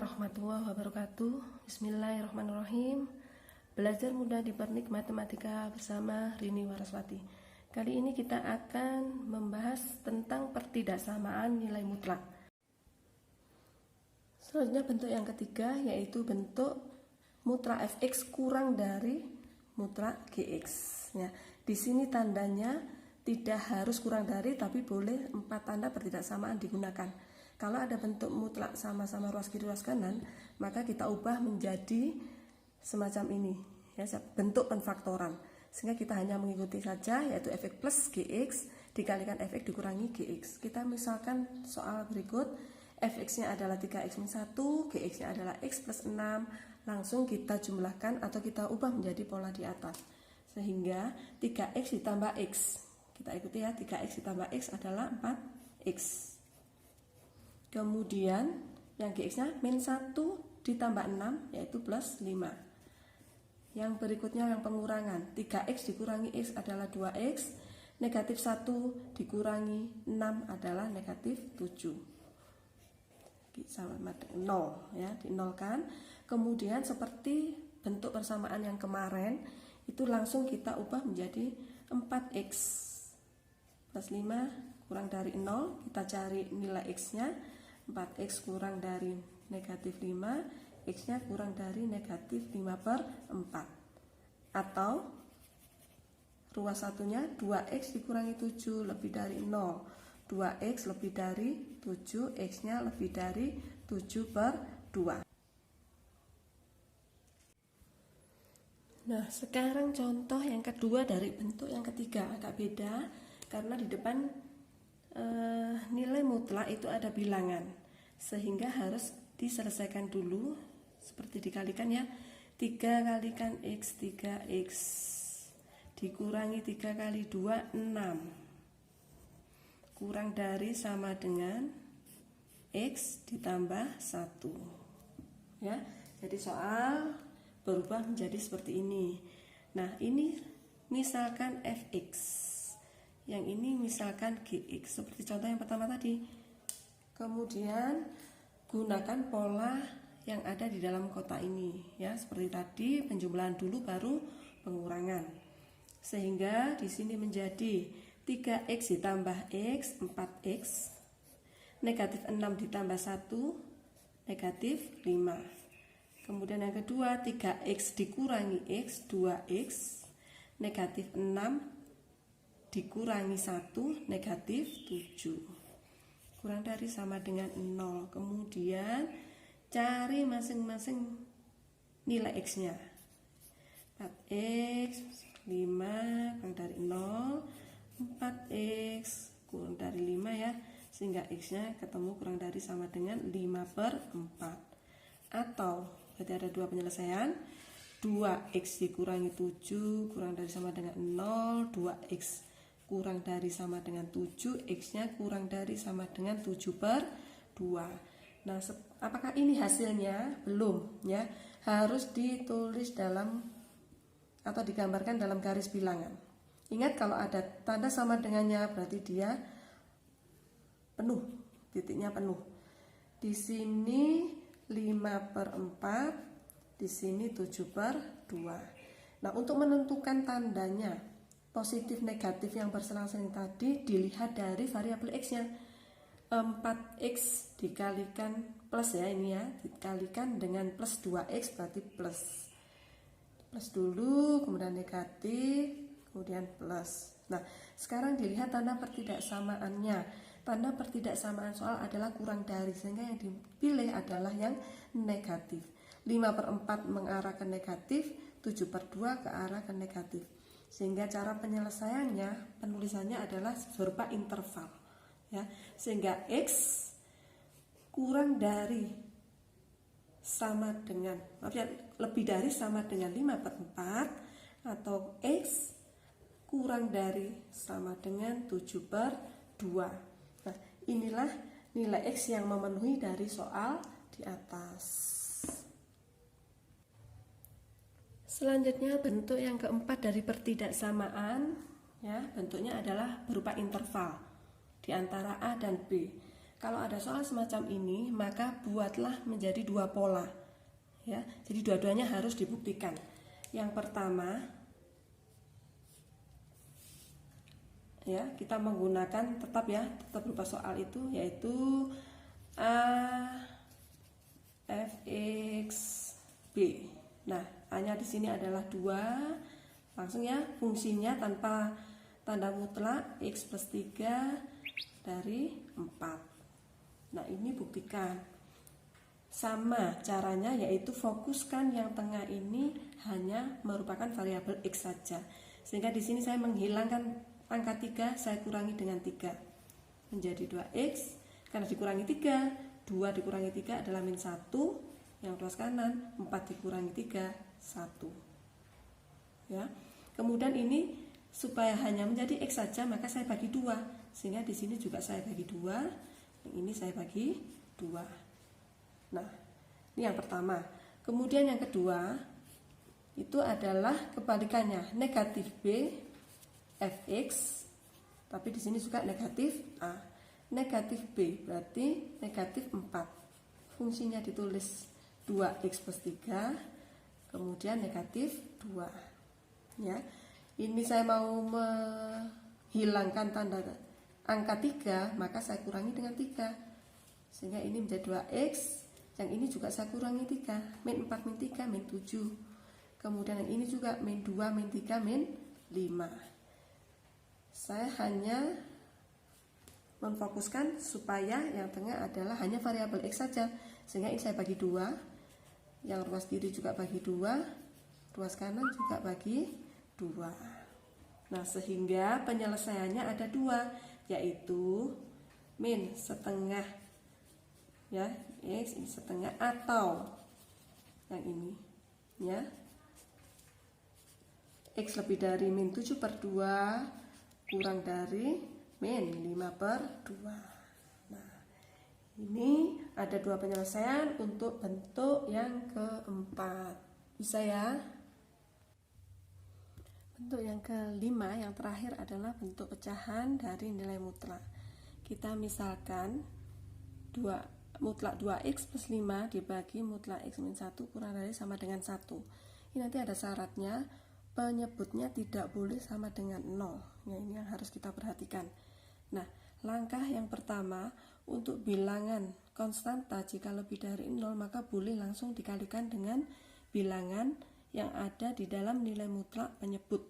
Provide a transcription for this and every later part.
warahmatullahi wabarakatuh. Bismillahirrahmanirrahim. Belajar mudah di Pernik Matematika bersama Rini Waraswati. Kali ini kita akan membahas tentang pertidaksamaan nilai mutlak. Selanjutnya bentuk yang ketiga yaitu bentuk mutlak fx kurang dari mutlak gx. Ya, di sini tandanya tidak harus kurang dari, tapi boleh 4 tanda pertidaksamaan digunakan. Kalau ada bentuk mutlak sama-sama ruas kiri ruas kanan, maka kita ubah menjadi semacam ini, ya, bentuk penfaktoran. Sehingga kita hanya mengikuti saja, yaitu fx plus gx dikalikan fx dikurangi gx. Kita misalkan soal berikut, fx-nya adalah 3x-1, gx-nya adalah x plus 6. Langsung kita jumlahkan atau kita ubah menjadi pola di atas. Sehingga 3x ditambah x. Kita ikuti ya, 3x ditambah x adalah 4x. Kemudian yang gx-nya min 1 ditambah 6 yaitu plus 5. Yang berikutnya yang pengurangan, 3x dikurangi x adalah 2x, negatif 1 dikurangi 6 adalah negatif 7. Sama dengan 0 ya, dinolkan. Kemudian seperti bentuk persamaan yang kemarin itu langsung kita ubah menjadi 4x plus 5 kurang dari 0, kita cari nilai x-nya. 4x kurang dari negatif 5, x-nya kurang dari negatif 5/4. Atau ruas satunya 2x dikurangi 7 lebih dari 0, 2x lebih dari 7, x-nya lebih dari 7/2. Nah, sekarang contoh yang kedua dari bentuk yang ketiga, agak beda karena di depan nilai mutlak itu ada bilangan, sehingga harus diselesaikan dulu seperti dikalikan ya. 3 kalikan x 3x dikurangi 3 kali 2 6 kurang dari sama dengan x ditambah 1 ya. Jadi soal berubah menjadi seperti ini. Nah, ini misalkan fx, yang ini misalkan gx, seperti contoh yang pertama tadi. Kemudian gunakan pola yang ada di dalam kotak ini ya, seperti tadi penjumlahan dulu baru pengurangan. Sehingga di sini menjadi 3x ditambah x 4x, negatif 6 ditambah 1 negatif 5. Kemudian yang kedua 3x dikurangi x 2x, negatif 6 dikurangi 1 negatif 7 kurang dari sama dengan 0. Kemudian cari masing-masing nilai x-nya. 4x 5 kurang dari 0, 4x kurang dari 5 ya, sehingga x-nya ketemu kurang dari sama dengan 5/4. Atau berarti ada dua penyelesaian, 2x dikurangi 7 kurang dari sama dengan 0, 2x kurang dari sama dengan 7, x-nya kurang dari sama dengan 7/2. Nah, apakah ini hasilnya? Belum ya, harus ditulis dalam atau digambarkan dalam garis bilangan. Ingat, kalau ada tanda sama dengannya berarti dia penuh, titiknya penuh. Di sini 5/4, di sini 7/2. Nah, untuk menentukan tandanya positif negatif yang berselang-seling tadi dilihat dari variabel x-nya. 4x dikalikan plus ya, ini ya, dikalikan dengan plus 2x berarti plus dulu, kemudian negatif, kemudian plus. Nah, sekarang dilihat tanda pertidaksamaannya. Tanda pertidaksamaan soal adalah kurang dari, sehingga yang dipilih adalah yang negatif. 5/4 mengarah ke negatif, 7/2 ke arah ke negatif. Sehingga cara penyelesaiannya, penulisannya adalah berupa interval ya. Sehingga x kurang dari sama dengan, lebih dari sama dengan 5/4, atau x kurang dari sama dengan 7/2. Nah, inilah nilai x yang memenuhi dari soal di atas. Selanjutnya bentuk yang keempat dari pertidaksamaan ya, bentuknya adalah berupa interval di antara A dan B. Kalau ada soal semacam ini, maka buatlah menjadi dua pola. Ya, jadi dua-duanya harus dibuktikan. Yang pertama, ya, kita menggunakan tetap berupa soal itu, yaitu A f x b. Nah, A-nya di sini adalah 2. Langsung ya, fungsinya tanpa tanda mutlak x plus 3 dari 4. Nah, ini buktikan. Sama caranya, yaitu fokuskan yang tengah ini hanya merupakan variabel x saja. Sehingga di sini saya menghilangkan angka 3, saya kurangi dengan 3. Menjadi 2x, karena dikurangi 3, 2 dikurangi 3 adalah min 1, yang ruas kanan, 4 dikurangi 3, 1. Ya. Kemudian ini supaya hanya menjadi x saja, maka saya bagi 2. Sehingga di sini juga saya bagi 2. Ini saya bagi 2. Nah, ini yang pertama. Kemudian yang kedua itu adalah kebalikannya, negatif b fx, tapi di sini juga negatif a. Negatif b berarti negatif 4. Fungsinya ditulis 2x plus 3, kemudian negatif 2. Ya, ini saya mau menghilangkan tanda angka 3, maka saya kurangi dengan 3. Sehingga ini menjadi 2x, yang ini juga saya kurangi 3. Min 4 min 3 min 7. Kemudian yang ini juga min 2 min 3 min 5. Saya hanya memfokuskan supaya yang tengah adalah hanya variabel x saja. Sehingga ini saya bagi 2. Yang ruas kiri juga bagi 2. Ruas kanan juga bagi 2. Nah, sehingga penyelesaiannya ada 2, yaitu min setengah ya, x ini setengah, atau yang ini ya, x lebih dari min 7/2 kurang dari min 5/2. Nah, ini ada 2 penyelesaian untuk bentuk yang keempat. Bisa ya? Bentuk yang kelima, yang terakhir adalah bentuk pecahan dari nilai mutlak. Kita misalkan mutlak 2x plus 5 dibagi mutlak x min 1 kurang dari sama dengan 1. Ini nanti ada syaratnya, penyebutnya tidak boleh sama dengan 0. Ya, ini yang harus kita perhatikan. Nah, langkah yang pertama, untuk bilangan konstanta jika lebih dari 0, maka boleh langsung dikalikan dengan bilangan yang ada di dalam nilai mutlak penyebut.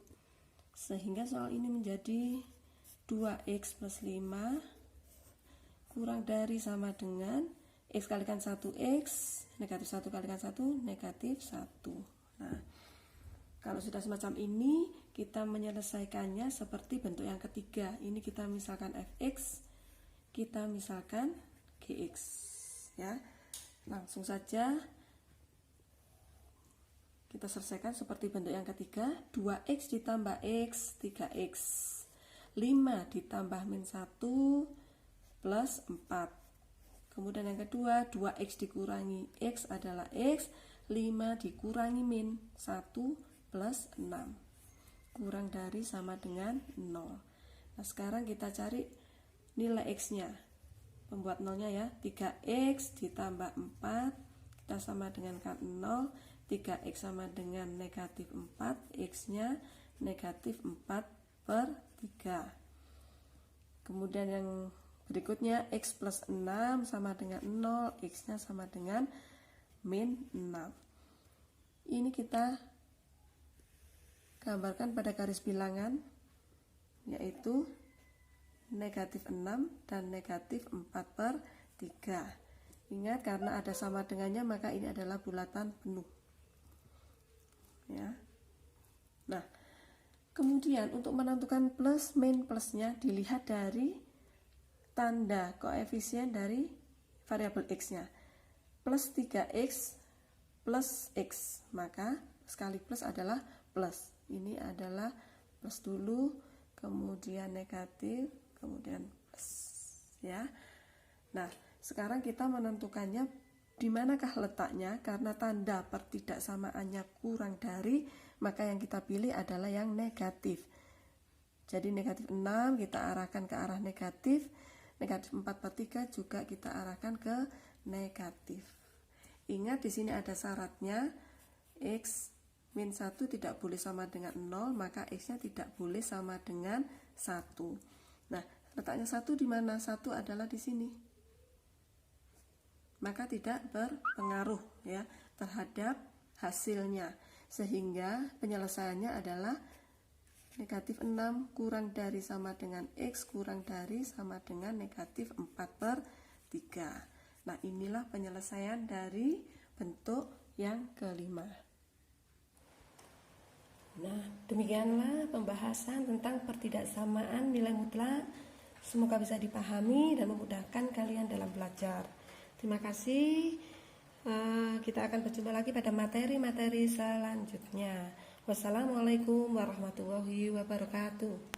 Sehingga soal ini menjadi 2x plus 5 kurang dari sama dengan x kalikan 1x, negatif 1 kalikan 1, negatif 1. Nah, kalau sudah semacam ini, kita menyelesaikannya seperti bentuk yang ketiga. Ini kita misalkan fx, kita misalkan gx. Ya, langsung saja kita selesaikan seperti bentuk yang ketiga. 2x ditambah x, 3x. 5 ditambah min 1 plus 4. Kemudian yang kedua, 2x dikurangi x adalah x, 5 dikurangi min 1 plus 6 kurang dari sama dengan 0. Nah, sekarang kita cari nilai x nya, pembuat nolnya ya. 3x ditambah 4 kita sama dengan 0. 3x sama dengan negatif 4, x nya negatif 4/3. Kemudian yang berikutnya, x plus 6 sama dengan 0, x nya sama dengan min 6. Ini kita gambarkan pada garis bilangan, yaitu negatif 6 dan negatif 4/3. Ingat, karena ada sama dengannya, maka ini adalah bulatan penuh. Ya. Nah, kemudian untuk menentukan plus min plusnya dilihat dari tanda koefisien dari variabel x-nya. Plus 3x plus x, maka sekali plus adalah plus. Ini adalah plus dulu, kemudian negatif, kemudian plus. Ya. Nah, sekarang kita menentukannya di manakah letaknya. Karena tanda pertidaksamaannya kurang dari, maka yang kita pilih adalah yang negatif. Jadi negatif 6 kita arahkan ke arah negatif, Negatif 4/3 juga kita arahkan ke negatif. Ingat di sini ada syaratnya, X min 1 tidak boleh sama dengan 0, maka X-nya tidak boleh sama dengan 1. Nah, letaknya 1 di mana? 1 adalah di sini. Maka tidak berpengaruh ya terhadap hasilnya. Sehingga penyelesaiannya adalah negatif 6 kurang dari sama dengan X kurang dari sama dengan negatif 4/3. Nah, inilah penyelesaian dari bentuk yang kelima. Nah, demikianlah pembahasan tentang pertidaksamaan nilai mutlak. Semoga bisa dipahami dan memudahkan kalian dalam belajar. Terima kasih. Kita akan berjumpa lagi pada materi-materi selanjutnya. Wassalamualaikum warahmatullahi wabarakatuh.